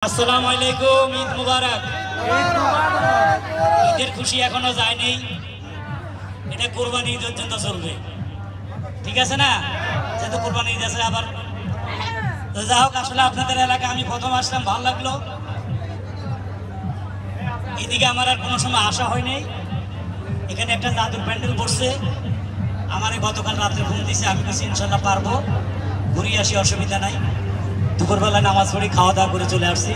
আসসালামু আলাইকুম, ঈদ মুবারক। ঈদের খুশি এখনো যায়নি, এটা কোরবানি ঈদ পর্যন্ত চলবে, ঠিক আছে না? যেহেতু কোরবানি ঈদ আছে আবার, তো যা হোক, আসলে আপনাদের এলাকায় আমি প্রথম আসলাম, ভালো লাগলো। এদিকে আমার আর কোনো সময় আসা হয়নি। এখানে একটা জাদুর প্যান্ডেল বসছে, আমার গতকাল রাত্রে ফোন দিছে, আমি বলছি ইনশাল্লাহ পারবো, ঘুরিয়ে আসি, অসুবিধা নাই। দুপুরবেলা নামাজ পড়ি, খাওয়া দাওয়া করে চলে আসছি।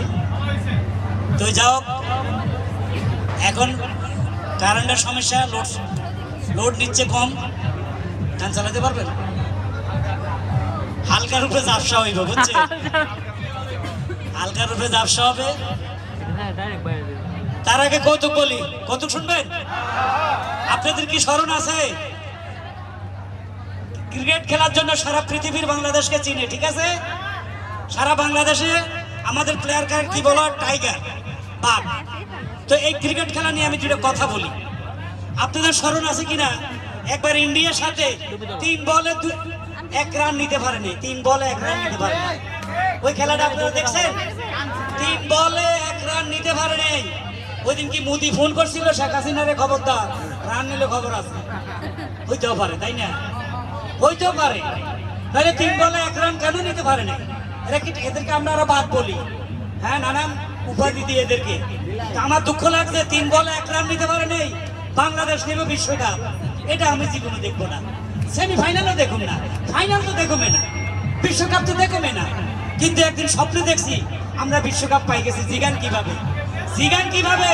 তো যাও, এখন কারেন্টের সমস্যা, লোড নিচ্ছে কম, গান চালাতে পারবেন? হালকার উপরে ঝাপসা হইব, বুঝছেন? হালকার উপরে ঝাপসা হবে। তার আগে কৌতুক বলি, কৌতুক শুনবেন? আপনাদের কি স্মরণ আছে? ক্রিকেট খেলার জন্য সারা পৃথিবীর বাংলাদেশকে চিনে, ঠিক আছে? সারা বাংলাদেশে আমাদের প্লেয়ার কি বলো, টাইগার, বাঘ। তো এই ক্রিকেট খেলা নিয়ে আমি দুটো কথা বলি, আপনাদের স্মরণ আছে কিনা? একবার ইন্ডিয়ার সাথে 3 বলে 1 রান নিতে পারেনি, 3 বলে 1 রান নিতে পারেনি। ওই খেলাটা আপনারা দেখছেন? 3 বলে 1 রান নিতে পারেনি। ওই দিন কি মোদি ফোন করছিল শেখ হাসিনারে, খবরদার, রান নিলে খবর আছে, হইতেও পারে, তাই না? হইতেও পারে। তাহলে 3 বলে 1 রান কেন নিতে পারে না? এদেরকে আমরা আরো বাদ বলি, হ্যাঁ, নানান উপাধি দিয়ে এদেরকে। আমার দুঃখ লাগছে, 3 বলে 1 রান নিতে পারে নেই। বাংলাদেশ নেবে বিশ্বকাপ, এটা আমি জীবনে দেখবো না। সেমিফাইনালও দেখুন না, ফাইনাল তো দেখবে না, বিশ্বকাপ তো দেখবে না। কিন্তু একদিন স্বপ্নে দেখছি আমরা বিশ্বকাপ পাই গেছি। জিগান কিভাবে? জিগান কিভাবে?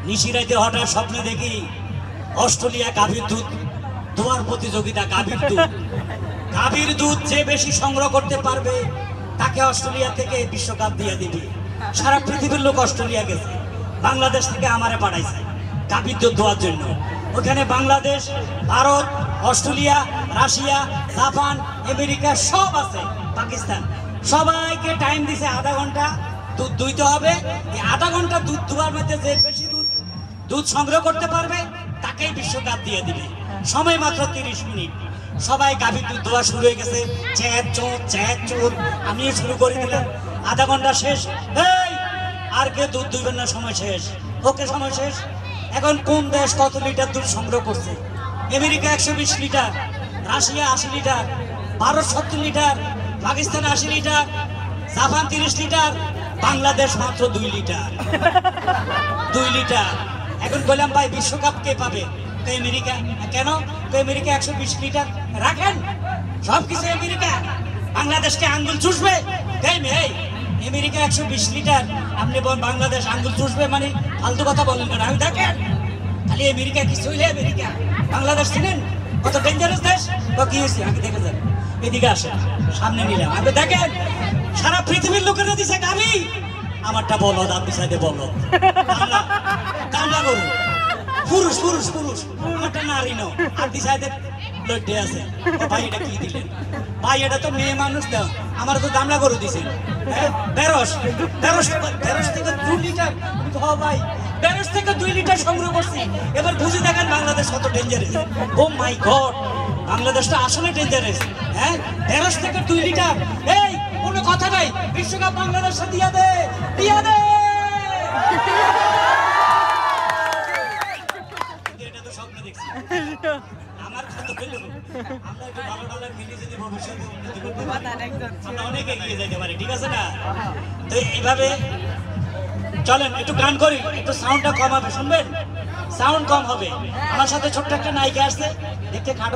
নিশিরাইতে হঠাৎ স্বপ্নে দেখি অস্ট্রেলিয়া গাভীর দুধ দোয়ার প্রতিযোগিতা, গাভীর দুধ যে বেশি সংগ্রহ করতে পারবে তাকে অস্ট্রেলিয়া থেকে বিশ্বকাপ দিয়ে দিবে। সারা পৃথিবীর লোক অস্ট্রেলিয়া গেছে, বাংলাদেশ থেকে আমারে পাঠাইছে গাভীর দুধ দোয়ার জন্য। ওখানে Bangladesh, Bharat, Australia, Russia, Japan, America সব আছে, পাকিস্তান, সবাইকে টাইম দিছে আধা ঘন্টা দুধ দুইতে হবে। এই আধা ঘন্টা দুধ দুয়ার মধ্যে যে বেশি দুধ সংগ্রহ করতে পারবে তাকেই বিশ্বকাপ দিয়ে দিবে। সময় মাত্র 30 মিনিট। সবাই গাভীর দুধ দোয়া শুরু হয়ে গেছে, চ্যাঁচ চোর, আমিও শুরু করে দিলাম। আধা ঘন্টা শেষ, এই আর কে দুধ দুইবেন না, সময় শেষ। ওকে, সময় শেষ। এখন কোন দেশ কত লিটার দুধ সংগ্রহ করছে? America 120 litre, Russia 80 litre, Bharat 70 litre, Pakistan 80 litre, Japan 30 litre, Bangladesh মাত্র 2 লিটার। 2 লিটার। এখন বললাম ভাই বিশ্বকাপ কে পাবে? আমেরিকা। কেন? আমেরিকা 120 লিটার রাখেন, সবকিছু আমেরিকা। বাংলাদেশকে আঙ্গুল চুষবে? আমেরিকা 120 লিটার, আপনি বাংলাদেশ আঙ্গুল চুষবে মানে ফালতু কথা বলেন কেন? আমি দেখেন, খালি আমেরিকা কিছু হইলে আমেরিকা। বাংলাদেশ চিনেন কত ডেঞ্জারাস দেশ? কি হয়েছে আগে দেখে যান, এদিকে আসে, সামনে নিলাম, আপনি দেখেন সারা পৃথিবীর লোকেরা দিছে গাভী, আমারটা বলো, আপনি সাইডে বলো, কামলা করুন, পুরুষ পুরুষ পুরুষ, আমারটা নারী নো, আপনি সাইডে লড়তে আছে। ভাই এটা কি দিলেন? ভাই এটা তো মেয়ে মানুষ, দাও, আমার তো দামলা করে দিছে। 13 থেকে 2 লিটার, ভাই 13 থেকে 2 লিটার সংগ্রহ করছি। এবার বুঝে দেখেন বাংলাদেশ কত ডেঞ্জারাস। ও মাই গড, বাংলাদেশটা আসলে ডেঞ্জারাস। হ্যাঁ, 13 থেকে 2 লিটার, এই কোনো কথা নাই, বিশ্বকাপ বাংলাদেশে দিয়া দে, দিয়া দে। এটা তো স্বপ্ন দেখছি আমার, কত পেল আমরা একটু ভালো ডলার মিলিয়ে যদি ভবিষ্যতে উন্নতি করতে পারি, আমরা অনেক এগিয়ে যেতে পারি, ঠিক আছে না? তো এইভাবে চলেন একটু গান করি, একটু সাউন্ডটা কম হবে, শুনবেন? সাউন্ড কম হবে। আমার সাথে ছোট্ট একটা নায়িকা আসছে, দেখতে খাটো।